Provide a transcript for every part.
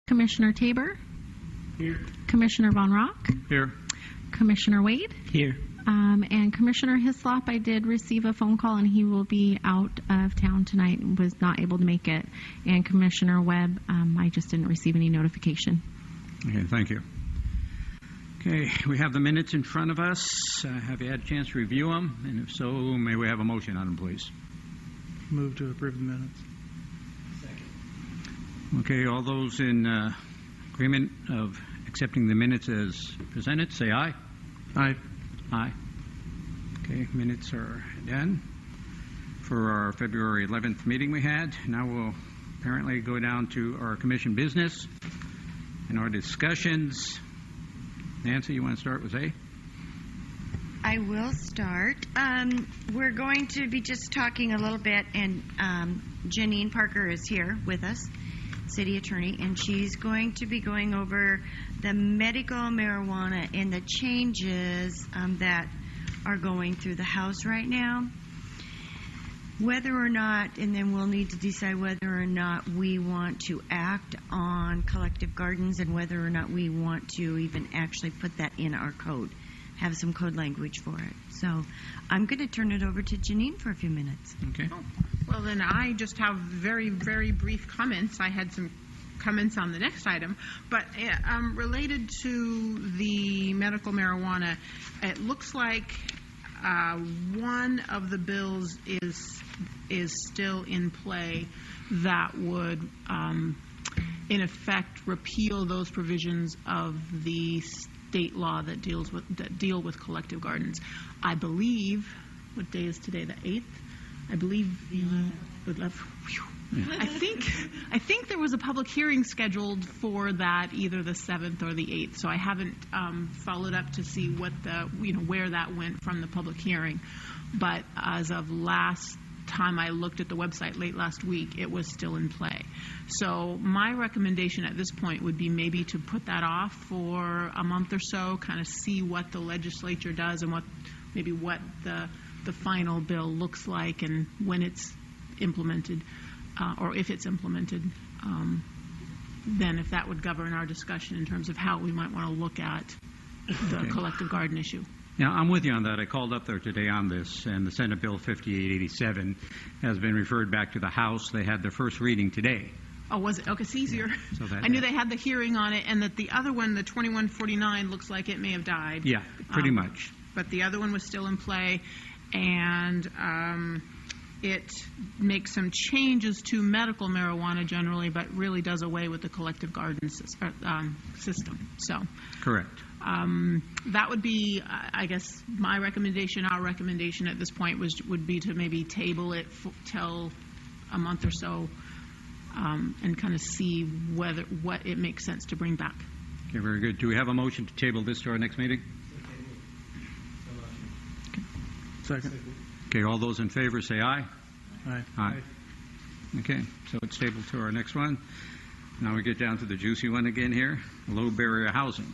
Commissioner Tabor? Here. Commissioner Von Rock? Here. Commissioner Wade? Here. And Commissioner Hislop, I did receive a phone call, and he will be out of town tonight and was not able to make it. And Commissioner Webb, I just didn't receive any notification. Okay, thank you. Okay, we have the minutes in front of us. Have you had a chance to review them? And if so, may we have a motion on them, please? Move to approve the minutes. Second. Okay, all those in agreement of accepting the minutes as presented, say aye. Aye. Aye. Okay, minutes are done for our February 11th meeting we had. Now we'll apparently go down to our commission business and our discussions. Nancy, you want to start with A? I will start. We're going to be just talking a little bit, and Janine Parker is here with us, city attorney, and she's going to be going over the medical marijuana and the changes that are going through the House right now. Whether or not, and then we'll need to decide whether or not we want to act on collective gardens and whether or not we want to even actually put that in our code, have some code language for it. So I'm going to turn it over to Janine for a few minutes. Okay. Well, then I just have very, very brief comments. I had some comments on the next item, but related to the medical marijuana, it looks like one of the bills is still in play that would, in effect, repeal those provisions of the state law that deal with collective gardens. I believe, what day is today? The 8th. I believe I think there was a public hearing scheduled for that, either the 7th or the 8th. So I haven't followed up to see what where that went from the public hearing. But as of last time I looked at the website late last week, it was still in play. So my recommendation at this point would be maybe to put that off for a month or so, kind of see what the legislature does and what the final bill looks like and when it's implemented, or if it's implemented, then if that would govern our discussion in terms of how we might want to look at the collective garden issue. Yeah, I'm with you on that. I called up there today on this, and the Senate Bill 5887 has been referred back to the House. They had their first reading today. Oh, was it? Okay, it's easier. So I knew they had the hearing on it, and that the other one, the 2149, looks like it may have died. Yeah, pretty much. But the other one was still in play, and it makes some changes to medical marijuana generally, but really does away with the collective garden system. So correct. That would be, I guess, my recommendation. Our recommendation at this point would be to maybe table it till a month or so, and kind of see what it makes sense to bring back. Okay, very good. Do we have a motion to table this to our next meeting? Second. Okay, all those in favor say aye. Aye. Aye. Okay, so it's tabled to our next one. Now we get down to the juicy one again here, low barrier housing.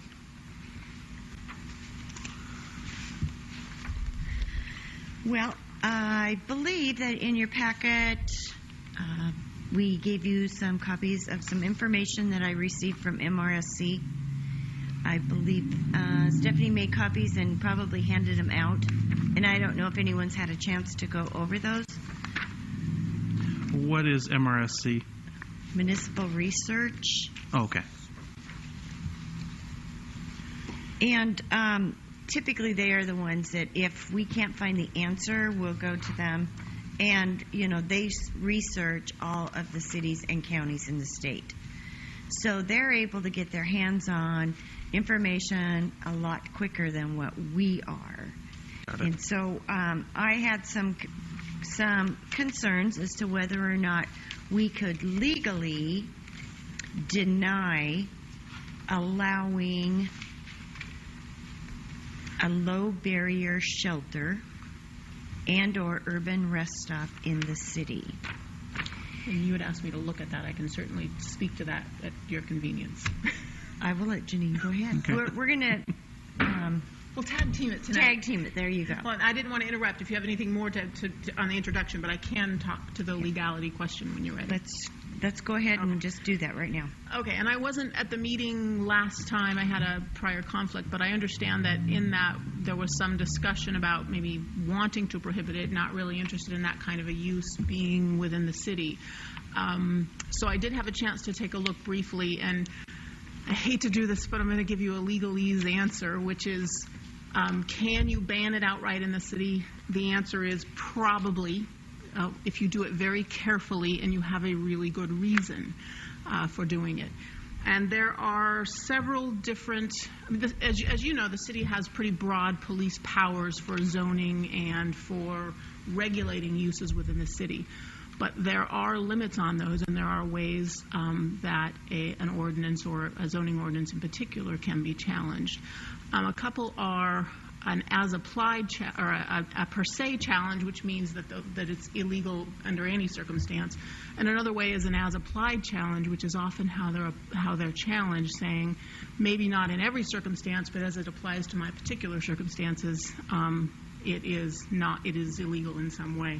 Well, I believe that in your packet we gave you some copies of some information that I received from MRSC. I believe Stephanie made copies and probably handed them out, and I don't know if anyone's had a chance to go over those. What is MRSC? Municipal Research. Oh, okay. And typically they are the ones that if we can't find the answer, we'll go to them. And, they research all of the cities and counties in the state. So they're able to get their hands on information a lot quicker than what we are. And so I had some concerns as to whether or not we could legally deny allowing a low barrier shelter and or urban rest stop in the city. And you had asked me to look at that. I can certainly speak to that at your convenience. I will let Janine go ahead. Okay. We're going to... We'll tag team it tonight. Tag team it. There you go. Well, I didn't want to interrupt if you have anything more to on the introduction, but I can talk to the legality question when you're ready. let's go ahead and just do that right now. Okay, and I wasn't at the meeting last time. I had a prior conflict, but I understand that in that there was some discussion about maybe wanting to prohibit it, not really interested in that kind of a use being within the city. So I did have a chance to take a look briefly, and I hate to do this, but I'm going to give you a legalese answer, which is, can you ban it outright in the city? The answer is probably, if you do it very carefully and you have a really good reason for doing it. And there are several different, as you know, the city has pretty broad police powers for zoning and for regulating uses within the city. But there are limits on those, and there are ways that an ordinance or a zoning ordinance in particular can be challenged. A couple are an as-applied or a per se challenge, which means that it's illegal under any circumstance. And another way is an as-applied challenge, which is often how they're challenged, saying maybe not in every circumstance, but as it applies to my particular circumstances, it is illegal in some way.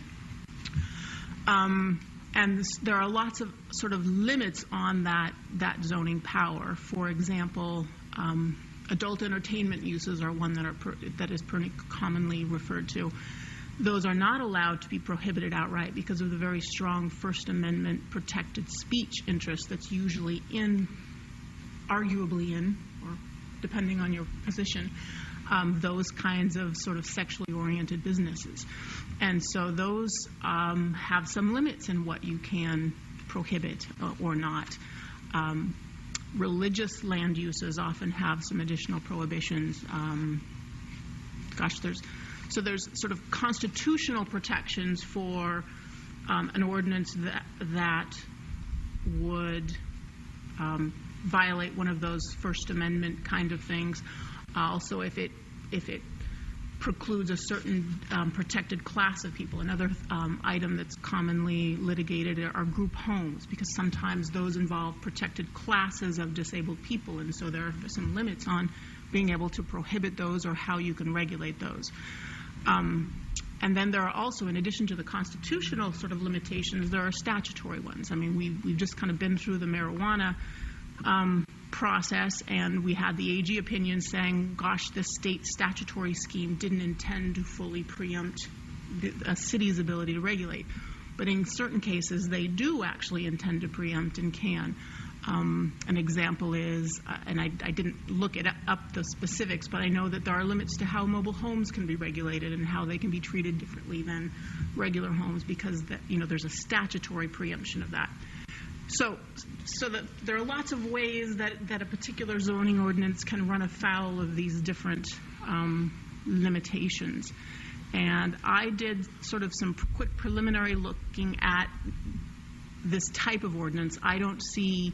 And there are lots of sort of limits on that zoning power. For example, adult entertainment uses are one that is pretty commonly referred to. Those are not allowed to be prohibited outright because of the very strong First Amendment protected speech interest that's usually arguably in, or depending on your position, those kinds of sort of sexually oriented businesses. And so those have some limits in what you can prohibit or not. Religious land uses often have some additional prohibitions. There's sort of constitutional protections for an ordinance that would violate one of those First Amendment kind of things. Also, if it precludes a certain protected class of people. Another item that's commonly litigated are group homes, because sometimes those involve protected classes of disabled people, and so there are some limits on being able to prohibit those or how you can regulate those. And then there are also, in addition to the constitutional sort of limitations, there are statutory ones. I mean, we've just kind of been through the marijuana process, and we had the AG opinion saying, gosh, this state statutory scheme didn't intend to fully preempt a city's ability to regulate. But in certain cases, they do actually intend to preempt and can. An example is, and I didn't look up the specifics, but I know that there are limits to how mobile homes can be regulated and how they can be treated differently than regular homes, because there's a statutory preemption of that. So that there are lots of ways that a particular zoning ordinance can run afoul of these different limitations. And I did sort of some quick preliminary looking at this type of ordinance. I don't see,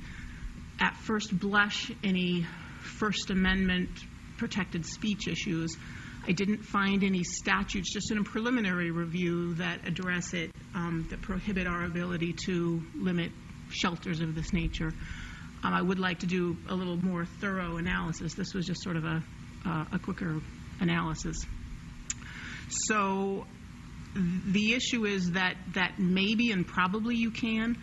at first blush, any First Amendment protected speech issues. I didn't find any statutes, just in a preliminary review, that address it, that prohibit our ability to limit shelters of this nature. I would like to do a little more thorough analysis. This was just sort of a quicker analysis. So the issue is that maybe and probably you can.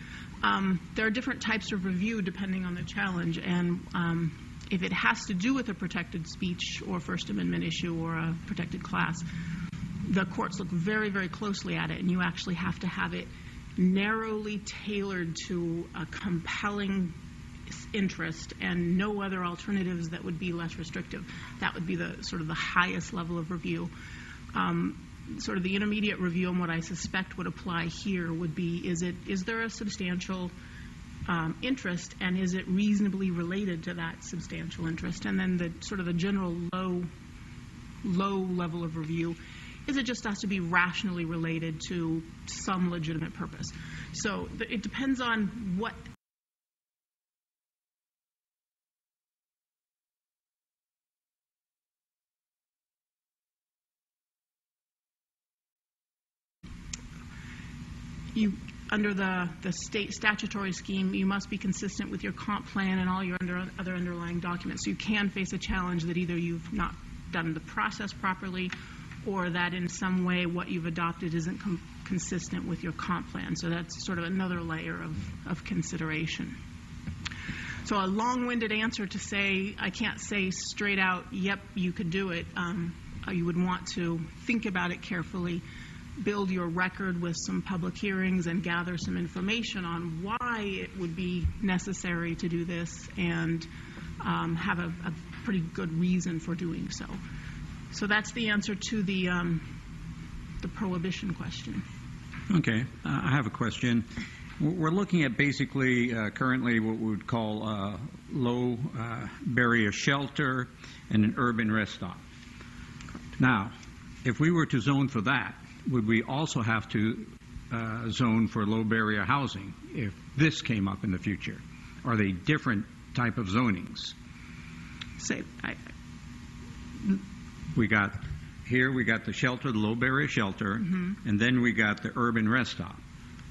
There are different types of review depending on the challenge, and if it has to do with a protected speech or First Amendment issue or a protected class, the courts look very, very closely at it, and you actually have to have it narrowly tailored to a compelling interest and no other alternatives that would be less restrictive. That would be the sort of the highest level of review. Sort of the intermediate review, and what I suspect would apply here would be, is there a substantial interest, and is it reasonably related to that substantial interest? And then the sort of the general low level of review, is it just has to be rationally related to some legitimate purpose? So it depends on what you, under the state statutory scheme, you must be consistent with your comp plan and all your other underlying documents. So you can face a challenge that either you've not done the process properly, or that in some way what you've adopted isn't consistent with your comp plan. So that's sort of another layer of consideration. So a long-winded answer to say, I can't say straight out, yep, you could do it. You would want to think about it carefully, build your record with some public hearings and gather some information on why it would be necessary to do this, and have a pretty good reason for doing so. So that's the answer to the prohibition question. Okay. I have a question. We're looking at basically currently what we would call low barrier shelter and an urban rest stop. Now, if we were to zone for that, would we also have to zone for low barrier housing if this came up in the future? Are they different type of zonings? We got the shelter, the low barrier shelter, and then we got the urban rest stop.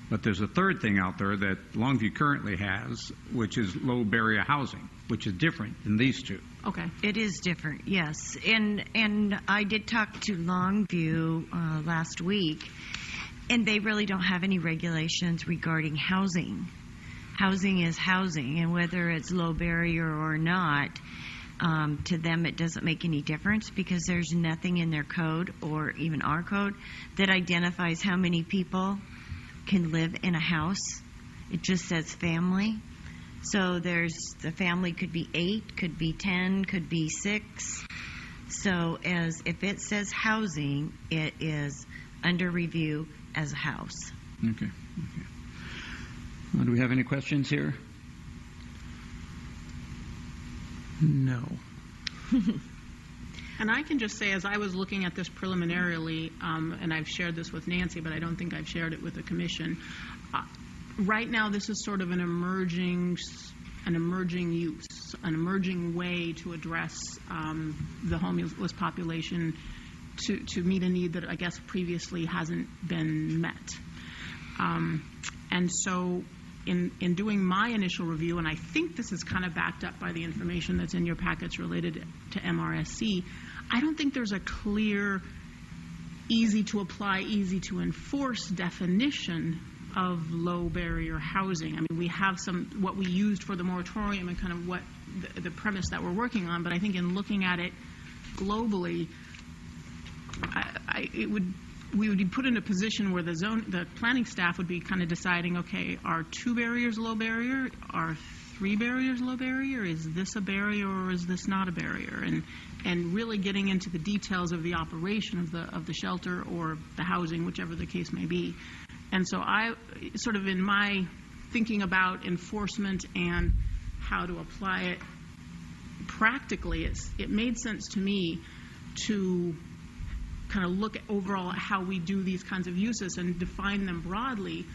But there's a third thing out there that Longview currently has, which is low barrier housing, which is different than these two. Okay. It is different, yes. And I did talk to Longview last week, and they really don't have any regulations regarding housing. Housing is housing, and whether it's low barrier or not, to them it doesn't make any difference, because there's nothing in their code or even our code that identifies how many people can live in a house. It just says family. So the family could be 8, could be 10, could be 6. So if it says housing, it is under review as a house. Okay. Do we have any questions here? No. And I can just say, as I was looking at this preliminarily, and I've shared this with Nancy, but I don't think I've shared it with the commission. Right now, this is sort of an emerging use, an emerging way to address the homeless population to meet a need that I guess previously hasn't been met. And so in doing my initial review, and I think this is kind of backed up by the information that's in your packets related to MRSC, I don't think there's a clear, easy to apply, easy to enforce definition of low barrier housing. I mean, we have what we used for the moratorium and kind of what the premise that we're working on, but I think in looking at it globally, we would be put in a position where the planning staff would be kind of deciding, okay, are 2 barriers low barrier? Are 3 barriers low barrier? Is this a barrier or is this not a barrier? And really getting into the details of the operation of the shelter or the housing, whichever the case may be. And so I sort of, in my thinking about enforcement and how to apply it practically, it made sense to me to kind of look at overall at how we do these kinds of uses and define them broadly,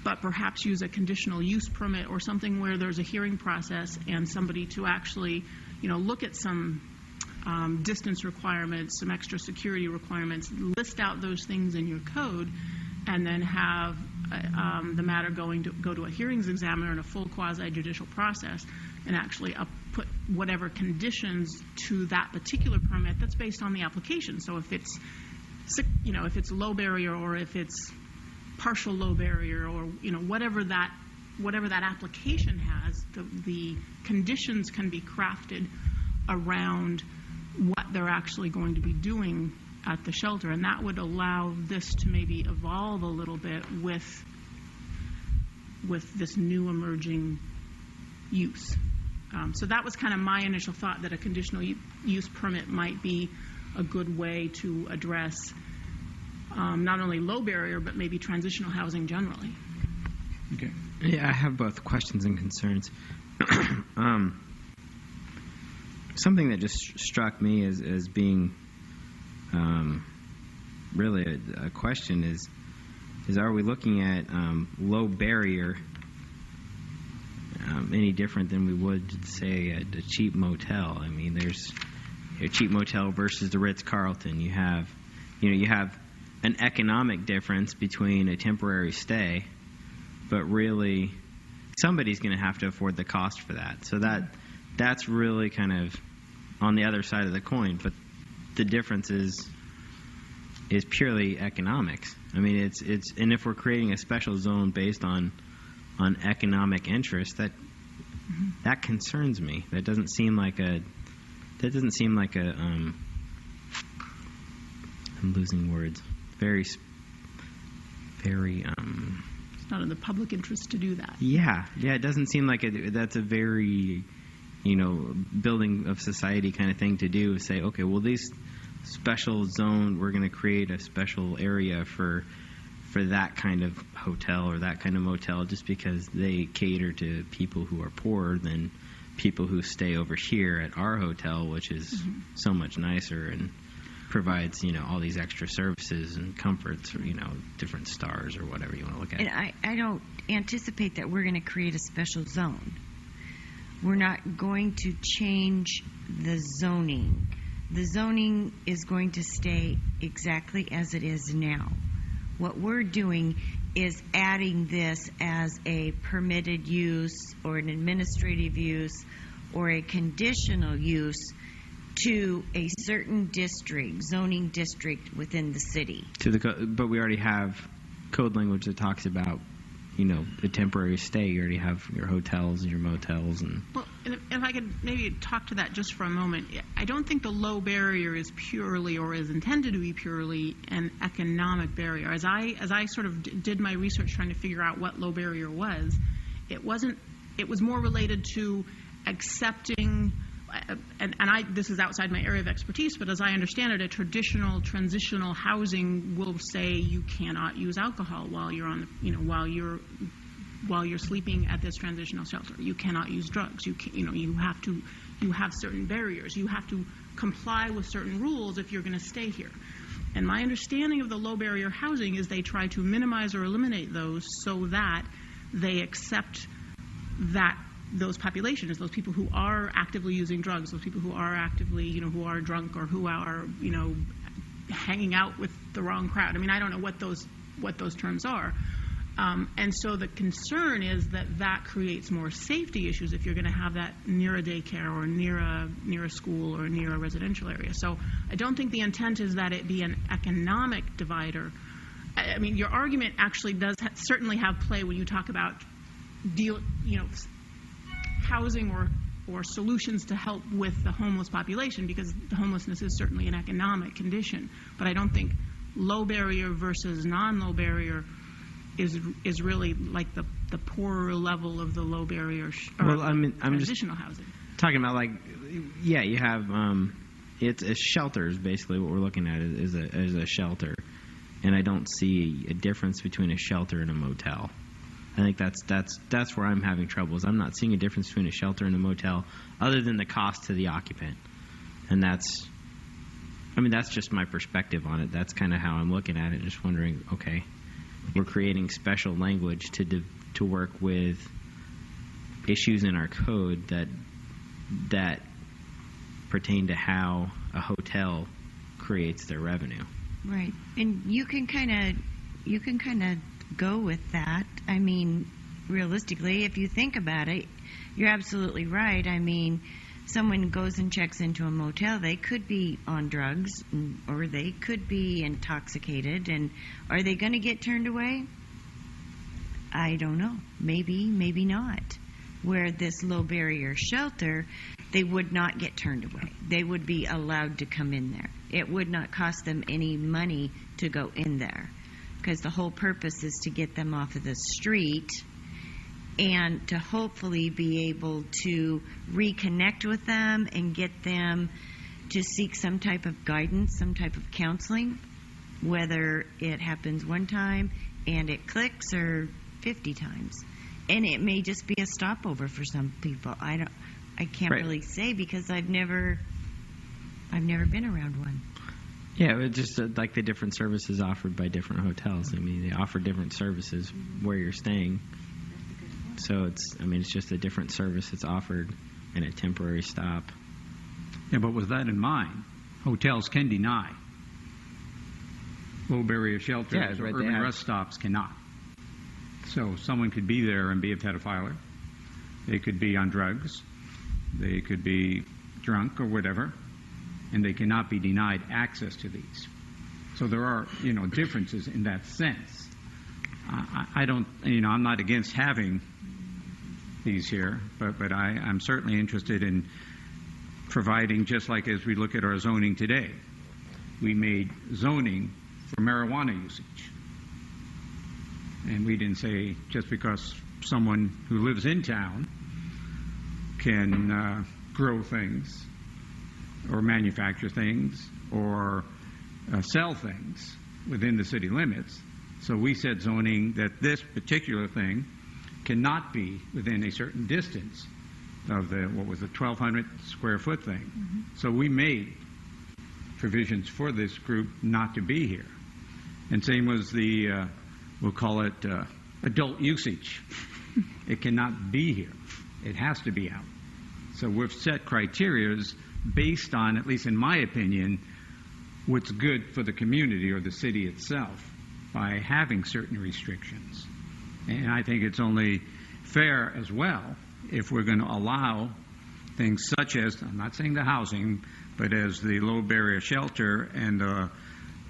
but perhaps use a conditional use permit or something where there's a hearing process and somebody to actually, look at some distance requirements, some extra security requirements, list out those things in your code, and then have the matter go to a hearings examiner in a full quasi-judicial process, and actually put whatever conditions to that particular permit that's based on the application. So if it's low barrier, or if it's partial low barrier, or whatever that application has, the conditions can be crafted around what they're actually going to be doing at the shelter, and that would allow this to maybe evolve a little bit with this new emerging use. So that was kind of my initial thought, that a conditional use permit might be a good way to address not only low barrier, but maybe transitional housing generally. Okay. Yeah, I have both questions and concerns. Something that just struck me as being really a question is are we looking at low barrier any different than we would, say, at a cheap motel? I mean, there's a cheap motel versus the Ritz-Carlton. You have an economic difference between a temporary stay, but really somebody's going to have to afford the cost for that. So that's really kind of on the other side of the coin. But the difference is is purely economics. I mean, it's and if we're creating a special zone based on economic interest, that concerns me. That doesn't seem like a I'm losing words. Very It's not in the public interest to do that. Yeah, it doesn't seem like that's a very, building of society kind of thing to do. Say, okay, well, these special zone, we're going to create a special area for that kind of hotel or that kind of motel just because they cater to people who are poorer than people who stay over here at our hotel, which is so much nicer and provides, all these extra services and comforts, or, different stars or whatever you want to look at. And I don't anticipate that we're going to create a special zone. We're not going to change the zoning. The zoning is going to stay exactly as it is now. What we're doing is adding this as a permitted use or an administrative use or a conditional use to a certain district, zoning district within the city. But we already have code language that talks about, a temporary stay. You already have your hotels and your motels. Well, and if I could maybe talk to that just for a moment, I don't think the low barrier is purely or is intended to be purely an economic barrier. As I sort of did my research trying to figure out what low barrier was, it was more related to accepting. This is outside my area of expertise, but as I understand it, a traditional transitional housing will say you cannot use alcohol while you're while you're sleeping at this transitional shelter. You cannot use drugs. You have certain barriers. You have to comply with certain rules if you're going to stay here. And my understanding of the low barrier housing is they try to minimize or eliminate those so that they accept that those populations, those people who are actively using drugs, those people who are actively, who are drunk or who are, hanging out with the wrong crowd. I mean, I don't know what those terms are. And so the concern is that creates more safety issues if you're going to have that near a daycare or near a school or near a residential area. So I don't think the intent is that it be an economic divider. I mean, your argument actually does certainly have play when you talk about housing or solutions to help with the homeless population, because the homelessness is certainly an economic condition. But I don't think low barrier versus non-low barrier is really like the poorer level of the low barrier transitional housing. Talking about you have it's shelters basically. What we're looking at is a shelter, and I don't see a difference between a shelter and a motel. I think that's where I'm having trouble. Is I'm not seeing a difference between a shelter and a motel, other than the cost to the occupant, and that's just my perspective on it. That's kind of how I'm looking at it. Just wondering, okay, we're creating special language to work with issues in our code that pertain to how a hotel creates their revenue. Right, and you can kind of go with that. I mean, realistically, if you think about it, you're absolutely right. I mean, someone goes and checks into a motel, they could be on drugs or they could be intoxicated, and are they going to get turned away? I don't know. Maybe, maybe not. Where this low barrier shelter, they would not get turned away. They would be allowed to come in there. It would not cost them any money to go in there, because the whole purpose is to get them off of the street and to hopefully be able to reconnect with them and get them to seek some type of guidance, some type of counseling, whether it happens one time and it clicks or 50 times. And it may just be a stopover for some people. I can't really say, because I've never been around one. Yeah, it's just like the different services offered by different hotels. I mean, they offer different services where you're staying. So it's just a different service that's offered in a temporary stop. Yeah, but with that in mind, hotels can deny. Low barrier shelters or urban rest stops cannot. So someone could be there and be a pedophiler. They could be on drugs. They could be drunk or whatever. And they cannot be denied access to these. So there are, differences in that sense. I don't, I'm not against having these here, but I'm certainly interested in providing, just like as we look at our zoning today. We made zoning for marijuana usage. And we didn't say just because someone who lives in town can grow things or manufacture things or sell things within the city limits. So we said zoning that this particular thing cannot be within a certain distance of the 1,200 square foot thing. Mm-hmm. So we made provisions for this group not to be here. And same was the, we'll call it adult usage. It cannot be here. It has to be out. So we've set criterias based on, at least in my opinion, what's good for the community or the city itself by having certain restrictions. And I think it's only fair as well if we're going to allow things such as, I'm not saying the housing, but as the low barrier shelter and the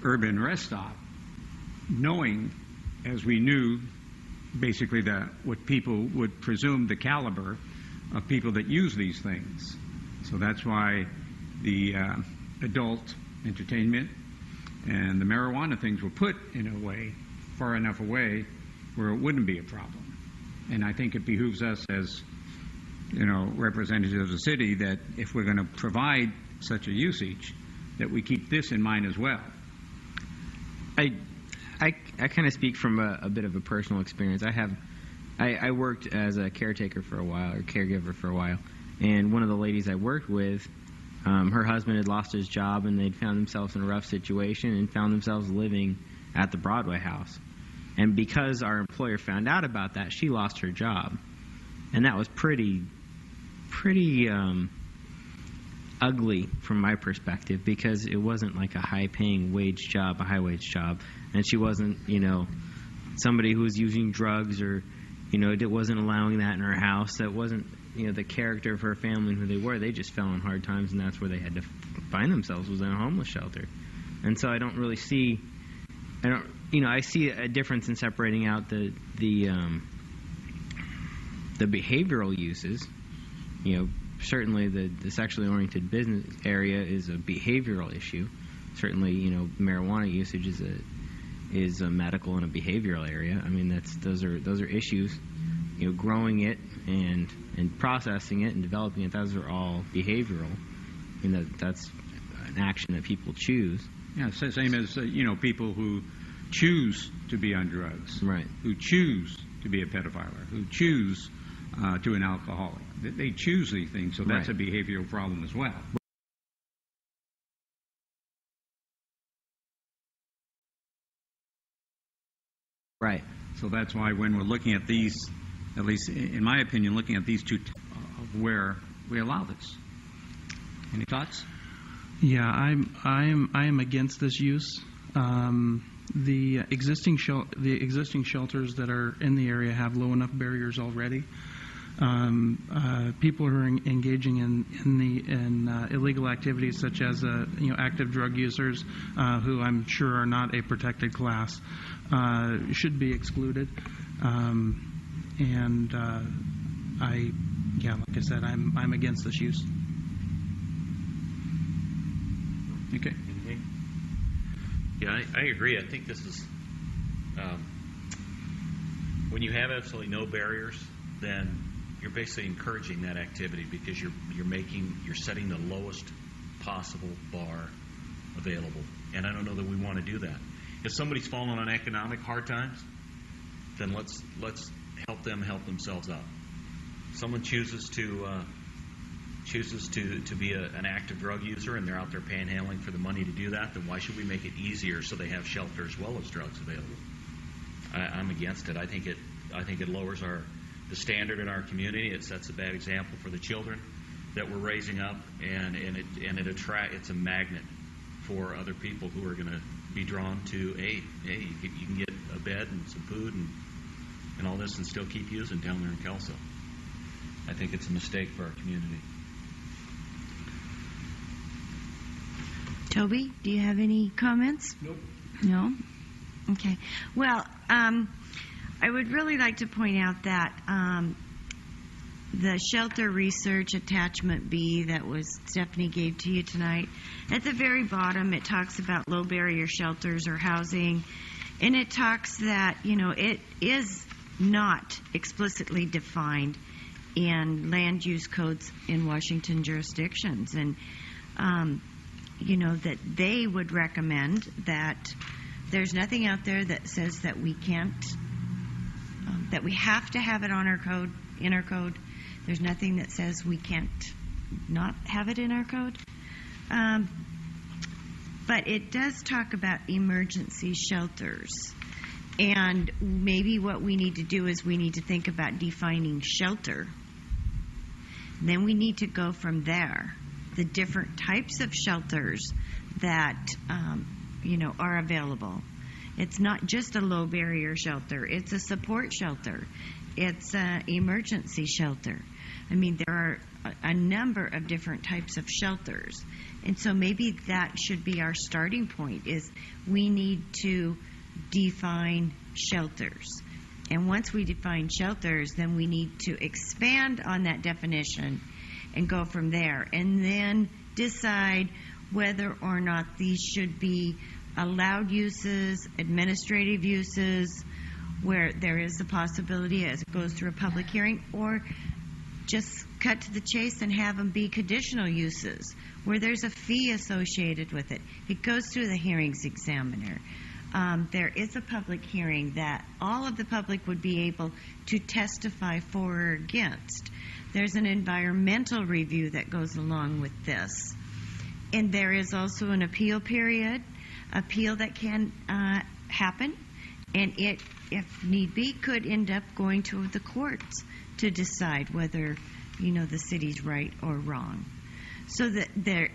urban rest stop, knowing, as we knew, basically that what people would presume the caliber of people that use these things. So that's why the adult entertainment and the marijuana things were put in a way, far enough away, where it wouldn't be a problem. And I think it behooves us as, representatives of the city that if we're going to provide such a usage, that we keep this in mind as well. I kind of speak from a bit of a personal experience. I worked as a caretaker for a while, or caregiver for a while, and one of the ladies I worked with, her husband had lost his job, and they'd found themselves in a rough situation and found themselves living at the Broadway house. And because our employer found out about that, she lost her job. And that was pretty ugly from my perspective, because it wasn't like a high-paying wage job, a high-wage job. And she wasn't, somebody who was using drugs or, it wasn't allowing that in her house. That wasn't, the character of her family and who they were. They just fell on hard times, and that's where they had to find themselves, was in a homeless shelter. And so I don't really see, I see a difference in separating out the behavioral uses. Certainly the sexually oriented business area is a behavioral issue. Certainly, marijuana usage is a medical and a behavioral area. I mean, those are issues. Growing it and processing it and developing it, those are all behavioral. That's an action that people choose. Yeah, same as people who choose to be on drugs, right? Who choose to be a pedophile, who choose to an alcoholic. They choose these things, so that's right. A behavioral problem as well. Right. So that's why when we're looking at these, at least in my opinion, looking at these two, where we allow this. Any thoughts? Yeah, I am against this use. The existing shelters that are in the area have low enough barriers already. People who are engaging in illegal activities, such as active drug users, who I'm sure are not a protected class, should be excluded. Like I said, I'm against this use. Okay. Yeah, I agree. I think this is when you have absolutely no barriers, then you're basically encouraging that activity, because you're setting the lowest possible bar available. And I don't know that we want to do that. If somebody's fallen on economic hard times, then let's help them help themselves out. If someone chooses to be an active drug user and they're out there panhandling for the money to do that, then why should we make it easier so they have shelter as well as drugs available? I'm against it. I think it lowers the standard in our community. It sets a bad example for the children that we're raising up, and it's a magnet for other people who are going to be drawn to, hey, you can get a bed and some food and all this and still keep using down there in Kelso. I think it's a mistake for our community. Toby, do you have any comments? Nope. No? Okay. Well, I would really like to point out that the shelter research attachment B that was Stephanie gave to you tonight, at the very bottom it talks about low barrier shelters or housing, and it talks that, it is not explicitly defined in land use codes in Washington jurisdictions, and that they would recommend that there's nothing out there that says that we can't, that we have to have it on our code, in our code. There's nothing that says we can't not have it in our code. But it does talk about emergency shelters. And maybe what we need to do is we need to think about defining shelter. And then we need to go from there. The different types of shelters that, are available. It's not just a low barrier shelter. It's a support shelter. It's an emergency shelter. I mean, there are a number of different types of shelters. And so maybe that should be our starting point, is we need to define shelters. And once we define shelters, then we need to expand on that definition and go from there. And then decide whether or not these should be allowed uses, administrative uses, where there is a possibility as it goes through a public hearing, or just cut to the chase and have them be conditional uses, where there's a fee associated with it. It goes through the hearings examiner. There is a public hearing that all of the public would be able to testify for or against. There's an environmental review that goes along with this. And there is also an appeal period, appeal that can happen, and it, if need be, could end up going to the courts to decide whether, the city's right or wrong. So that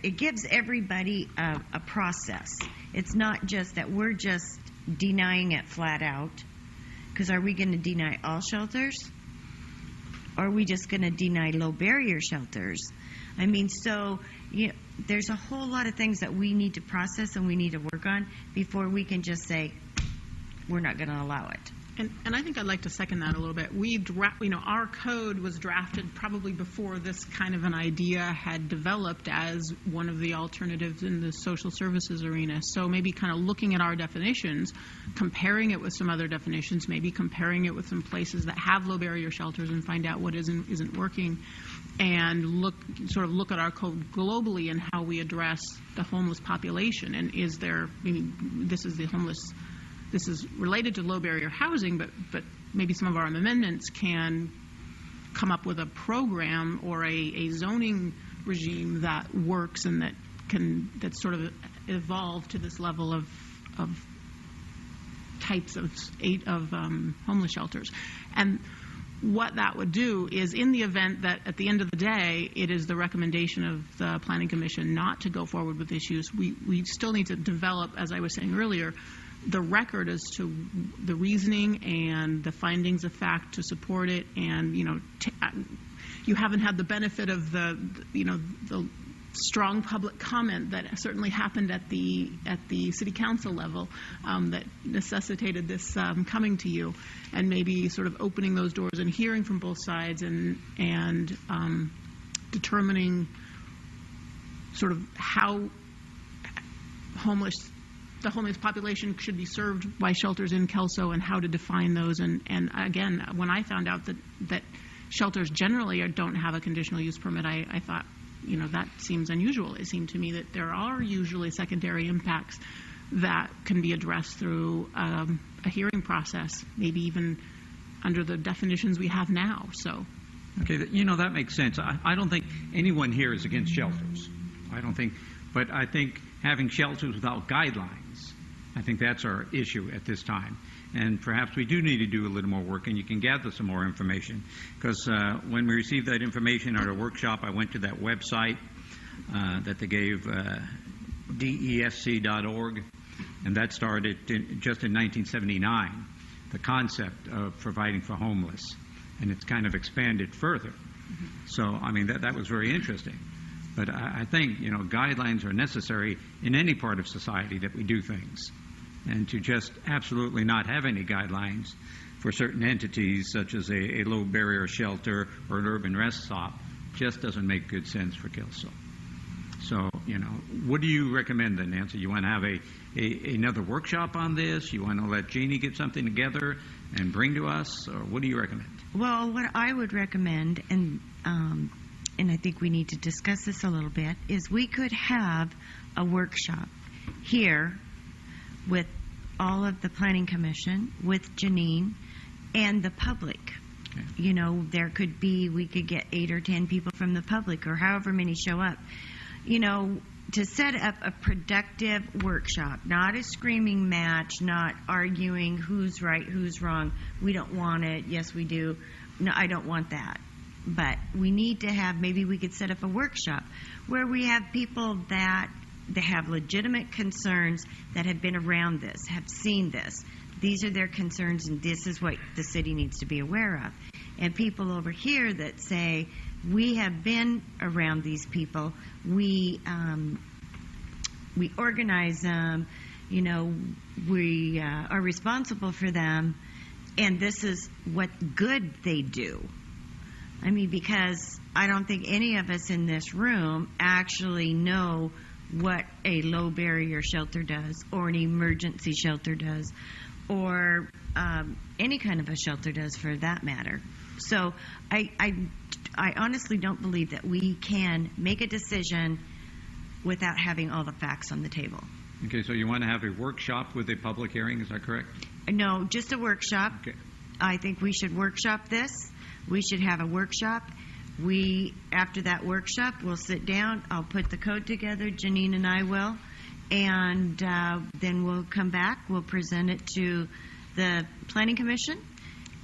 it gives everybody a process. It's not just that we're just denying it flat out, because are we going to deny all shelters? Or are we just going to deny low barrier shelters? I mean, so there's a whole lot of things that we need to process and we need to work on before we can just say we're not going to allow it. And I think I'd like to second that a little bit. Our code was drafted probably before this kind of an idea had developed as one of the alternatives in the social services arena. So maybe kind of looking at our definitions, comparing it with some other definitions, maybe comparing it with some places that have low barrier shelters and find out what isn't working, and look at our code globally and how we address the homeless population. And is there, this is the homeless. This is related to low barrier housing, but maybe some of our amendments can come up with a program or a zoning regime that works and that sort of evolve to this level of types of homeless shelters. And what that would do is, in the event that at the end of the day it is the recommendation of the Planning Commission not to go forward with issues, we still need to develop, as I was saying earlier, the record as to the reasoning and the findings of fact to support it. And you haven't had the benefit of the strong public comment that certainly happened at the city council level that necessitated this coming to you, and maybe sort of opening those doors and hearing from both sides and determining sort of how the homeless population should be served by shelters in Kelso, and how to define those. And again, when I found out that shelters generally don't have a conditional use permit, I thought, that seems unusual. It seemed to me that there are usually secondary impacts that can be addressed through a hearing process, maybe even under the definitions we have now. So, okay, that makes sense. I don't think anyone here is against shelters. But I think having shelters without guidelines, I think that's our issue at this time. And perhaps we do need to do a little more work, and you can gather some more information. Because when we received that information at our workshop, I went to that website that they gave, desc.org, and that started just in 1979, the concept of providing for homeless. And it's kind of expanded further. Mm-hmm. So, that was very interesting. But I think, guidelines are necessary in any part of society that we do things. and to just absolutely not have any guidelines for certain entities, such as a low barrier shelter or an urban rest stop, just doesn't make good sense for Kelso. So, what do you recommend then, Nancy? You want to have another workshop on this? You want to let Jeannie get something together and bring to us? Or what do you recommend? Well, what I would recommend, and I think we need to discuss this a little bit, is we could have a workshop here with all of the Planning Commission, with Janine, and the public. Okay. We could get 8 or 10 people from the public, or however many show up, to set up a productive workshop, not a screaming match, not arguing who's right, who's wrong. We don't want it. Yes, we do. No, I don't want that. But we need to have, maybe we could set up a workshop where we have people that have legitimate concerns, that have been around this, have seen this. These are their concerns, and this is what the city needs to be aware of. And people over here that say, we have been around these people, we organize them, we are responsible for them, and this is what good they do. I mean, because I don't think any of us in this room actually know what a low barrier shelter does, or an emergency shelter does, or any kind of a shelter does for that matter. So I honestly don't believe that we can make a decision without having all the facts on the table. Okay, so you want to have a workshop with a public hearing, is that correct? No, just a workshop. Okay. I think we should workshop this. We should have a workshop. After that workshop, we'll sit down. I'll put the code together. Janine and I will. And then we'll come back. We'll present it to the Planning Commission.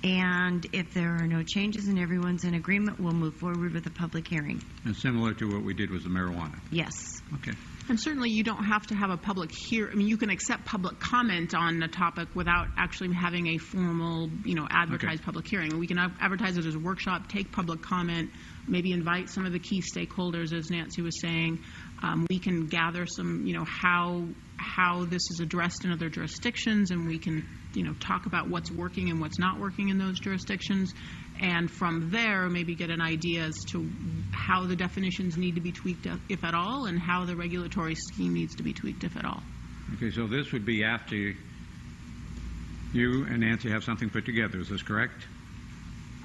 And if there are no changes and everyone's in agreement, we'll move forward with a public hearing. And similar to what we did with the marijuana? Yes. Okay. And certainly you don't have to have a public hearing. I mean, you can accept public comment on a topic without actually having a formal, advertised public hearing. We can advertise it as a workshop, take public comment, maybe invite some of the key stakeholders, as Nancy was saying. We can gather some, how this is addressed in other jurisdictions, and we can, talk about what's working and what's not working in those jurisdictions. And from there, maybe get an idea as to how the definitions need to be tweaked, if at all, and how the regulatory scheme needs to be tweaked, if at all. Okay, so this would be after you and Nancy have something put together. Is this correct?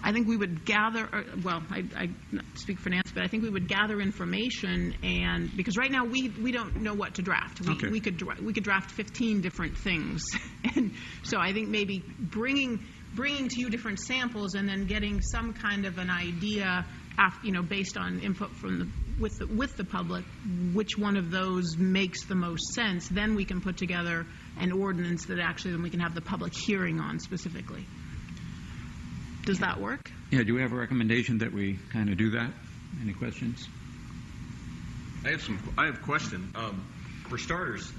I think we would gather, I not speak for Nancy, but I think we would gather information, and because right now we don't know what to draft. We could draft 15 different things, and so I think maybe bringing to you different samples and then getting some kind of an idea, based on input from with the public, which one of those makes the most sense. Then we can put together an ordinance that actually then we can have the public hearing on specifically. Does that work? Yeah. Do we have a recommendation that we kind of do that? Any questions? I have a question. For starters,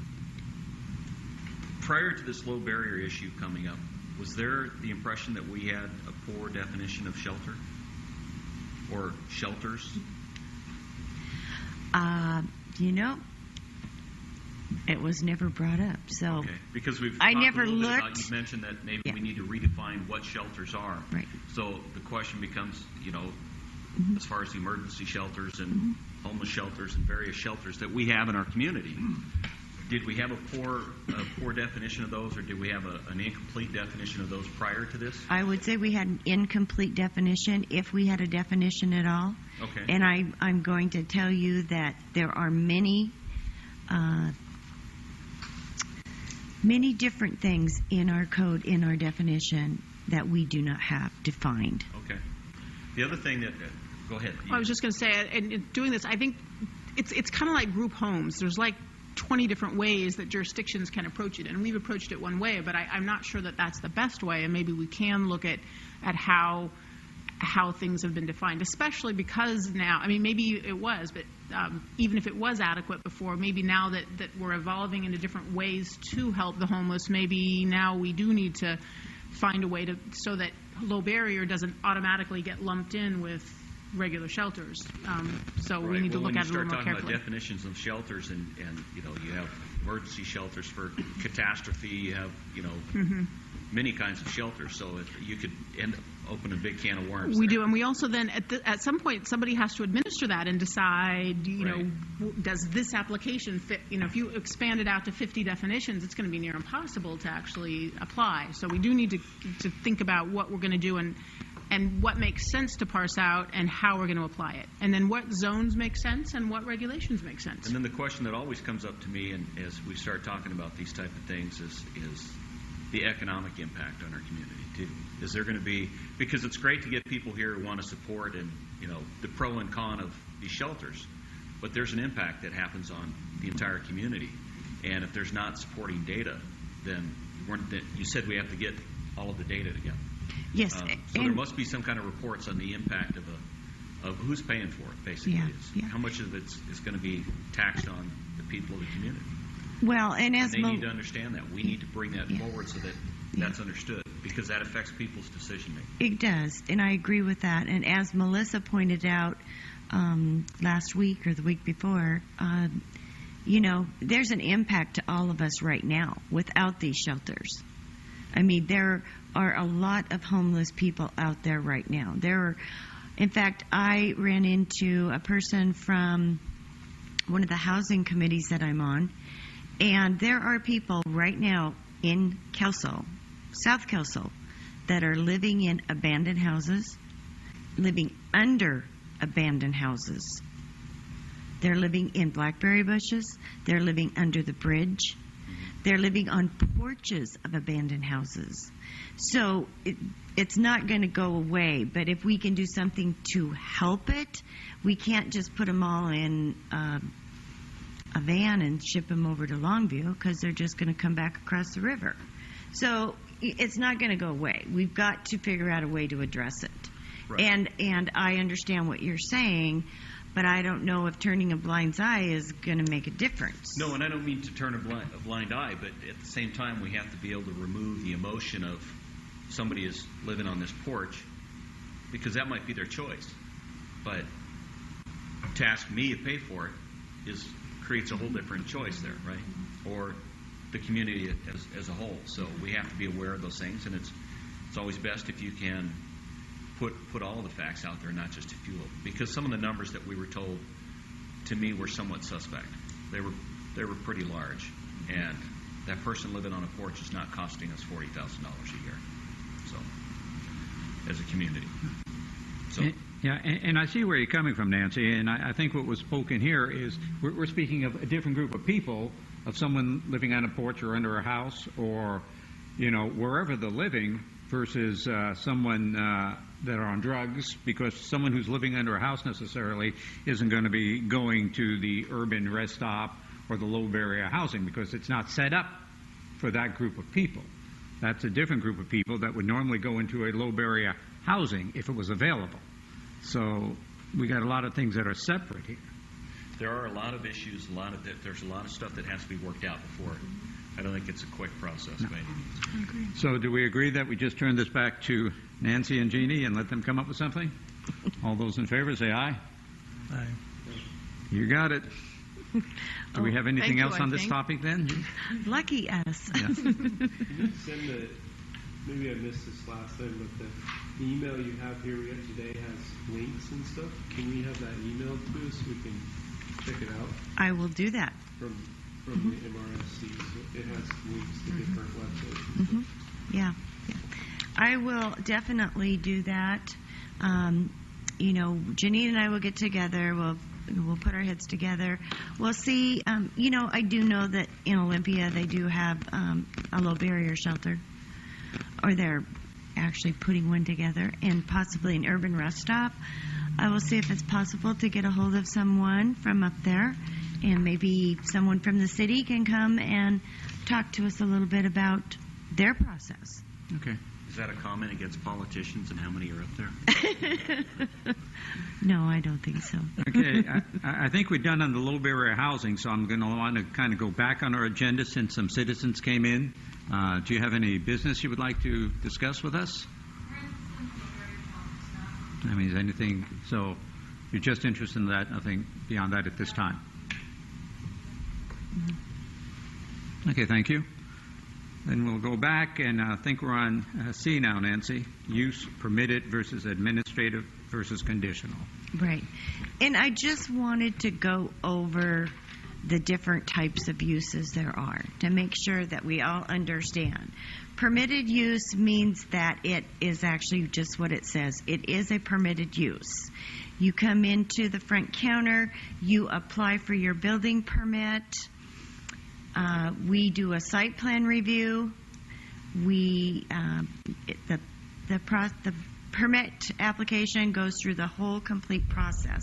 prior to this low barrier issue coming up, was there the impression that we had a poor definition of shelter or shelters? It was never brought up. So okay, because I never looked. You mentioned that maybe we need to redefine what shelters are. Right. So the question becomes, as far as emergency shelters and homeless shelters and various shelters that we have in our community, did we have a poor definition of those, or did we have an incomplete definition of those prior to this? I would say we had an incomplete definition, if we had a definition at all. Okay. And I'm going to tell you that there are many different things in our code, in our definition, that we do not have defined. Okay. The other thing that go ahead. I was just going to say, in doing this, I think it's kind of like group homes. There's like 20 different ways that jurisdictions can approach it, and we've approached it one way, but I'm not sure that that's the best way, and maybe we can look at how things have been defined, especially because now, maybe it was, but even if it was adequate before, maybe now that we're evolving into different ways to help the homeless, maybe now we do need to find a way so that low barrier doesn't automatically get lumped in with regular shelters. So we Right. need to Well, look at it a when little more you start talking carefully. about definitions of shelters, and you have emergency shelters for catastrophe, you have many kinds of shelters. So you could end up opening a big can of worms. We there. do, and we also then at some point somebody has to administer that and decide, Right. does this application fit? If you expand it out to 50 definitions, it's going to be near impossible to actually apply. So we do need to think about what we're going to do and what makes sense to parse out and how we're going to apply it, and then what zones make sense and what regulations make sense. And then the question that always comes up to me, and as we start talking about these type of things, is the economic impact on our community too. Is there going to be, because it's great to get people here who want to support and the pro and con of these shelters, but there's an impact that happens on the entire community, and if there's not supporting data, then you said we have to get all of the data together. Yes. So there must be some kind of reports on the impact of who's paying for it, basically. Yeah. How much of it is going to be taxed on the people of the community. Well, and as They need to understand that. We need to bring that forward so that that's understood, because that affects people's decision making. It does, and I agree with that. And as Melissa pointed out last week or the week before, there's an impact to all of us right now without these shelters. I mean, there are a lot of homeless people out there right now. In fact, I ran into a person from one of the housing committees that I'm on, and there are people right now in Kelso, South Kelso, that are living in abandoned houses, living under abandoned houses. They're living in blackberry bushes. They're living under the bridge. They're living on porches of abandoned houses. So it's not going to go away, but if we can do something to help it, we can't just put them all in a van and ship them over to Longview, because they're just going to come back across the river. So it's not going to go away. We've got to figure out a way to address it. Right. And I understand what you're saying, but I don't know if turning a blind eye is going to make a difference. No, and I don't mean to turn a blind eye, but at the same time, we have to be able to remove the emotion of somebody is living on this porch, because that might be their choice. But to ask me to pay for it creates a whole different choice there, right? Or the community as a whole. So we have to be aware of those things, and it's always best if you can put all the facts out there, not just a few of them. Because some of the numbers that we were told, to me, were somewhat suspect. They were pretty large, and that person living on a porch is not costing us $40,000 a year. So, as a community. So. Yeah, and I see where you're coming from, Nancy, and I think what was spoken here is we're speaking of a different group of people, of someone living on a porch or under a house or, wherever they're living, versus someone that are on drugs, because someone who's living under a house necessarily isn't going to be going to the urban rest stop or the low barrier housing, because it's not set up for that group of people. That's a different group of people that would normally go into a low barrier housing if it was available. So we got a lot of things that are separate here. There are a lot of issues, there's a lot of stuff that has to be worked out before. I don't think it's a quick process by any means. I agree. So do we agree that we just turn this back to Nancy and Jeannie and let them come up with something? All those in favor say aye. Aye. You got it. Do we have anything thank you, else on I this think. topic then? Lucky us. Yeah. Can you send maybe I missed this last time, but the email you have here we got today has links and stuff. Can we have that emailed to us so we can check it out I will do that. from the MRSC? So it has links to different websites and stuff. Yeah. I will definitely do that. Janine and I will get together. We'll put our heads together. We'll see. I do know that in Olympia they do have a low barrier shelter, or they're actually putting one together, and possibly an urban rest stop. I will see if it's possible to get a hold of someone from up there, and maybe someone from the city can come and talk to us a little bit about their process. Okay. Is that a comment against politicians and how many are up there? No, I don't think so. Okay. I think we're done on the low barrier housing, so I'm going to want to kind of go back on our agenda since some citizens came in. Do you have any business you would like to discuss with us? I mean, is anything, so you're just interested in that, nothing beyond that at this time? Okay, thank you. Then we'll go back, and I think we're on C now, Nancy. Use permitted versus administrative versus conditional. Right. And I just wanted to go over the different types of uses there are to make sure that we all understand. Permitted use means that it is actually just what it says. It is a permitted use. You come into the front counter, you apply for your building permit. We do a site plan review. The permit application goes through the whole complete process.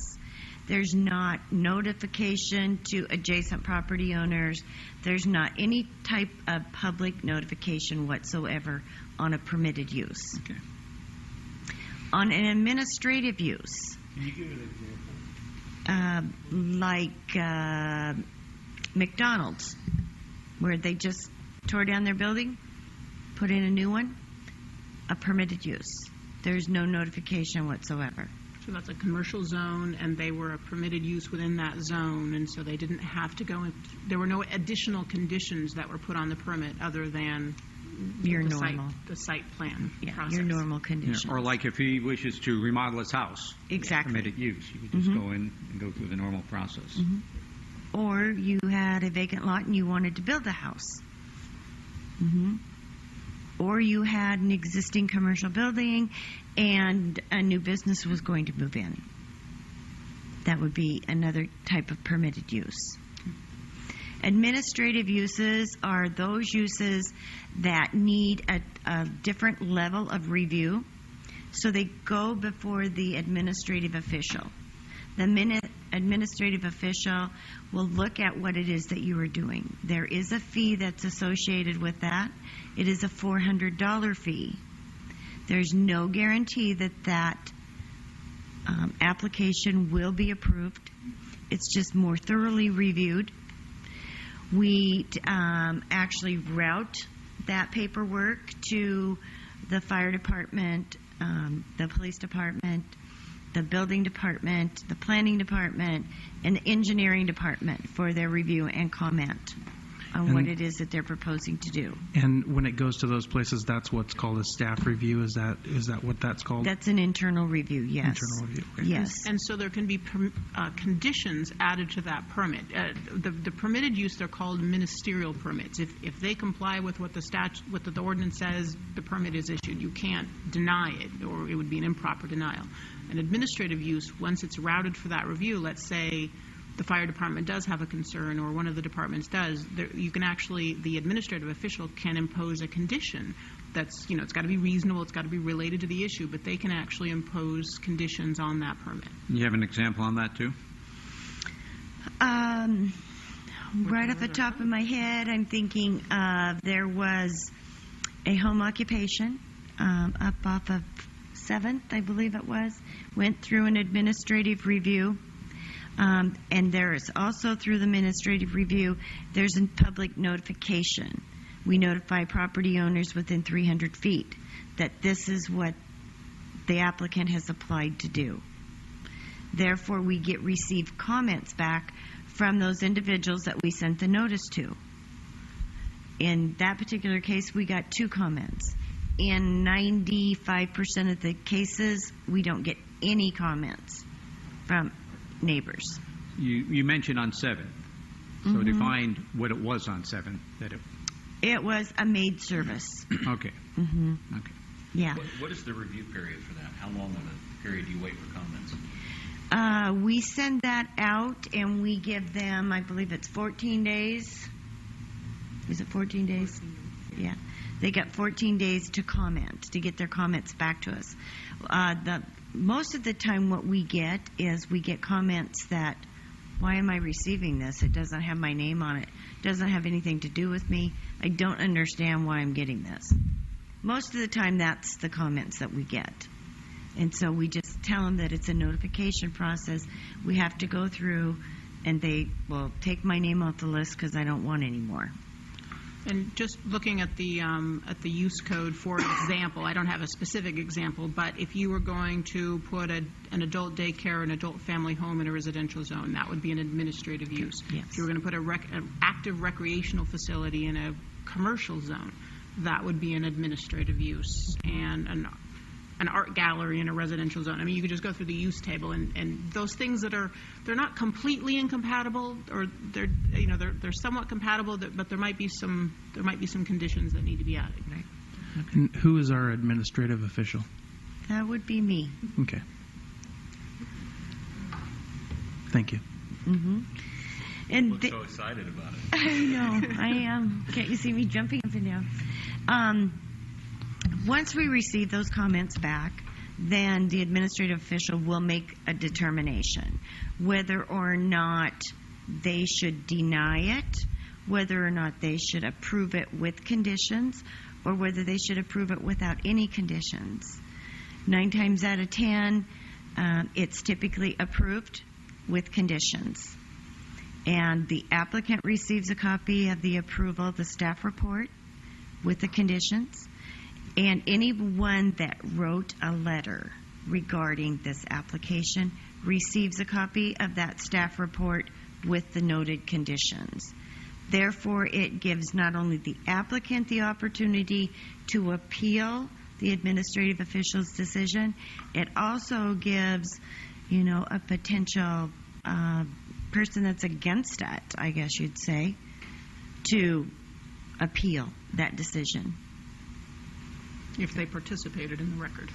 There's not notification to adjacent property owners. There's not any type of public notification whatsoever on a permitted use. Okay. On an administrative use, Can you give an example? like McDonald's, where they just tore down their building, put in a new one, a permitted use. There's no notification whatsoever. So that's a commercial zone, and they were a permitted use within that zone, and so they didn't have to go in. There were no additional conditions that were put on the permit other than Your the normal. The site plan process. Your normal conditions. Yeah, or like if he wishes to remodel his house. Exactly. Permitted use. You could just go in and go through the normal process. Or you had a vacant lot and you wanted to build a house. Or you had an existing commercial building and a new business was going to move in. That would be another type of permitted use. Administrative uses are those uses that need a different level of review, so they go before the administrative official. The administrative official will look at what it is that you are doing. There is a fee that's associated with that. It is a $400 fee. There's no guarantee that application will be approved. It's just more thoroughly reviewed. We actually route that paperwork to the fire department, the police department, the building department, the planning department, and the engineering department for their review and comment on what it is that they're proposing to do. And when it goes to those places, that's what's called a staff review. Is that what that's called? That's an internal review, yes. Internal review. Okay. Yes. And so there can be conditions added to that permit. The permitted use, they're called ministerial permits. If they comply with what the ordinance says, the permit is issued. You can't deny it, or it would be an improper denial. An administrative use, once it's routed for that review, let's say the fire department does have a concern or one of the departments does, you can actually, the administrative official can impose a condition that's, it's got to be reasonable, it's got to be related to the issue, but they can actually impose conditions on that permit. You have an example on that too? Right off the top of my head, I'm thinking there was a home occupation up off of 7th, I believe it was, went through an administrative review. And there is also, through the administrative review, there's a public notification. We notify property owners within 300 feet that this is what the applicant has applied to do. Therefore, we receive comments back from those individuals that we sent the notice to. In that particular case, we got 2 comments. In 95% of the cases, we don't get any comments from neighbors. You mentioned on 7th. So define what it was on 7th. It was a maid service. Okay. Okay. Yeah. What is the review period for that? How long of a period do you wait for comments? We send that out and we give them, I believe it's 14 days. Is it 14 days? 14 days. Yeah. They got 14 days to comment, to get their comments back to us. Most of the time what we get is we get comments that, why am I receiving this? It doesn't have my name on it. It doesn't have anything to do with me. I don't understand why I'm getting this. Most of the time that's the comments that we get. And so we just tell them that it's a notification process. We have to go through, and they will take my name off the list because I don't want any more. And just looking at the use code, for example, I don't have a specific example, but if you were going to put an adult daycare, an adult family home in a residential zone, that would be an administrative use. Yes. If you were going to put an active recreational facility in a commercial zone, that would be an administrative use. And an art gallery in a residential zone. I mean, you could just go through the use table, and those things that they're not completely incompatible, or they're somewhat compatible, but there might be some conditions that need to be added. Right. And who is our administrative official? That would be me. Okay. Thank you. Mm-hmm. And Look so excited about it. I know, I am. Can't you see me jumping up and down? Once we receive those comments back, then the administrative official will make a determination whether or not they should deny it, whether or not they should approve it with conditions, or whether they should approve it without any conditions. 9 times out of 10, it's typically approved with conditions. And the applicant receives a copy of the approval, the staff report, with the conditions. And anyone that wrote a letter regarding this application receives a copy of that staff report with the noted conditions. Therefore, it gives not only the applicant the opportunity to appeal the administrative official's decision, it also gives, a potential person that's against it, I guess you'd say, to appeal that decision. If they participated in the record.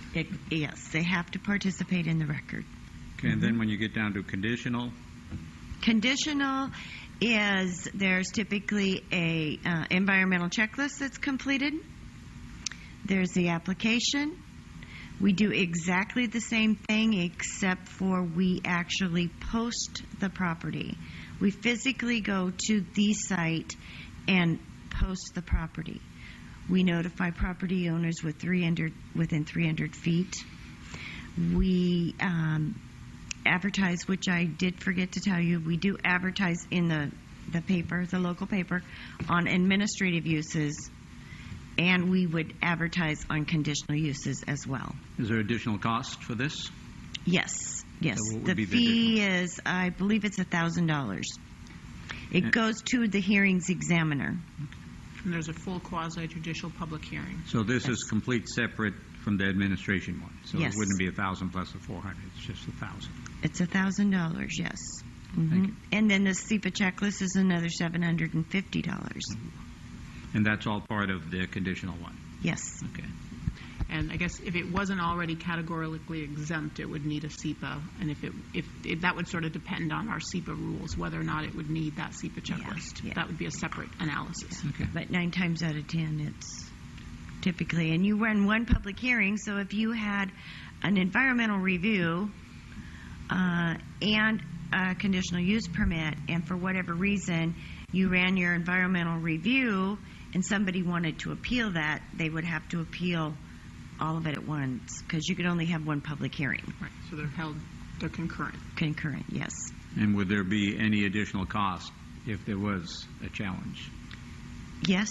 Yes, they have to participate in the record. Okay, and then when you get down to conditional? Conditional is there's typically a environmental checklist that's completed. There's the application. We do exactly the same thing except for we actually post the property. We physically go to the site and post the property. We notify property owners within 300 feet. We advertise, which I did forget to tell you, we do advertise in the paper, the local paper, on administrative uses, and we would advertise on conditional uses as well. Is there additional cost for this? Yes. So what would be The fee is, I believe it's $1,000. It goes to the hearings examiner. And there's a full quasi-judicial public hearing. So this is complete separate from the administration one. So Yes. it wouldn't be 1,000 plus the 400. It's just 1,000. It's $1,000, yes. Mm-hmm. Thank you. And then the SEPA checklist is another $750. And that's all part of the conditional one. Yes. Okay. And I guess if it wasn't already categorically exempt, it would need a SEPA. And if that would sort of depend on our SEPA rules, whether or not it would need that SEPA checklist. Yeah. That would be a separate analysis. Okay. But 9 times out of 10, it's typically, and you run one public hearing, so if you had an environmental review and a conditional use permit, and for whatever reason you ran your environmental review and somebody wanted to appeal that, they would have to appeal all of it at once, because you could only have one public hearing. Right. So they're concurrent. Concurrent, yes. And would there be any additional cost if there was a challenge? Yes.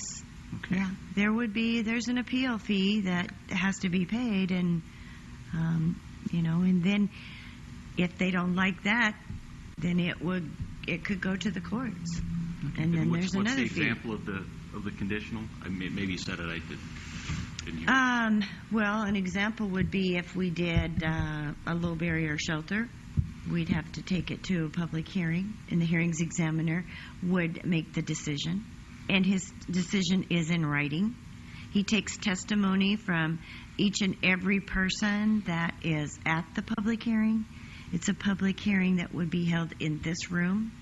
Okay. Yeah. There's an appeal fee that has to be paid, and, and then if they don't like that, then it could go to the courts. Okay. And then there's what's another the fee. example of the conditional? I mean, maybe you said it, I didn't hear. Well, an example would be if we did a low barrier shelter, we'd have to take it to a public hearing, and the hearings examiner would make the decision, and his decision is in writing. He takes testimony from each and every person that is at the public hearing. It's a public hearing that would be held in this room.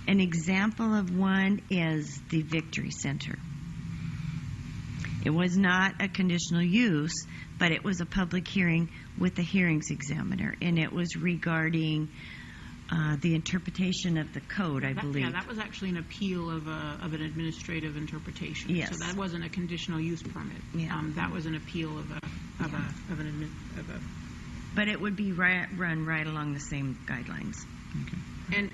An example of one is the Victory Center. It was not a conditional use, but it was a public hearing with the hearings examiner, and it was regarding the interpretation of the code, I believe. Yeah, that was actually an appeal of an administrative interpretation. Yes. So that wasn't a conditional use permit. Yeah. That was an appeal of a. But it would be run right along the same guidelines. And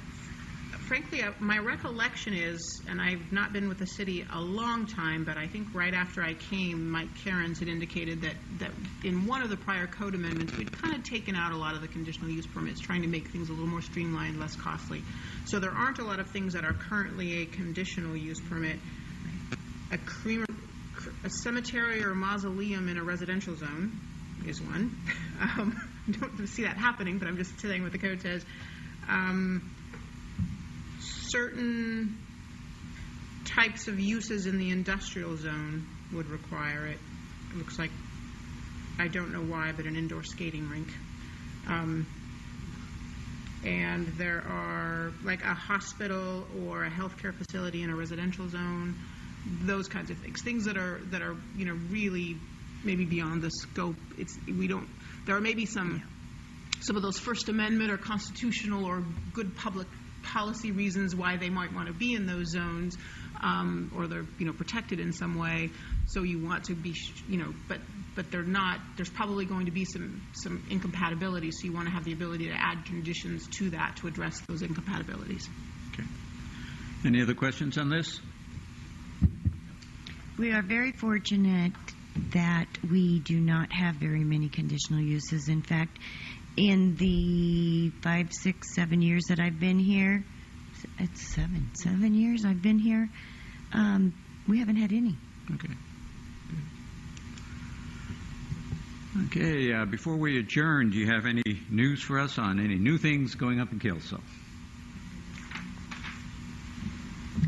frankly, my recollection is, and I've not been with the city a long time, but I think right after I came, Mike Cairns had indicated that in one of the prior code amendments, we'd kind of taken out a lot of the conditional use permits, trying to make things a little more streamlined, less costly. So there aren't a lot of things that are currently a conditional use permit. A cemetery or a mausoleum in a residential zone is one. I don't see that happening, but I'm just saying what the code says. Certain types of uses in the industrial zone would require it. It looks like, I don't know why, but an indoor skating rink. And there are, like, a hospital or a healthcare facility in a residential zone, those kinds of things. Things that are really maybe beyond the scope. There are maybe some of those First Amendment or constitutional or good public policy reasons why they might want to be in those zones, or they're protected in some way. So you want to be but they're not. There's probably going to be some incompatibilities. So you want to have the ability to add conditions to that to address those incompatibilities. Okay. Any other questions on this? We are very fortunate that we do not have very many conditional uses. In fact, in the 5, 6, 7 years that I've been here, it's 7 years I've been here, we haven't had any. Okay. Okay, before we adjourn, do you have any news for us on any new things going up in Kelso?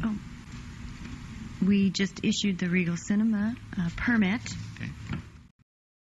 Oh, we just issued the Regal Cinema permit. Okay.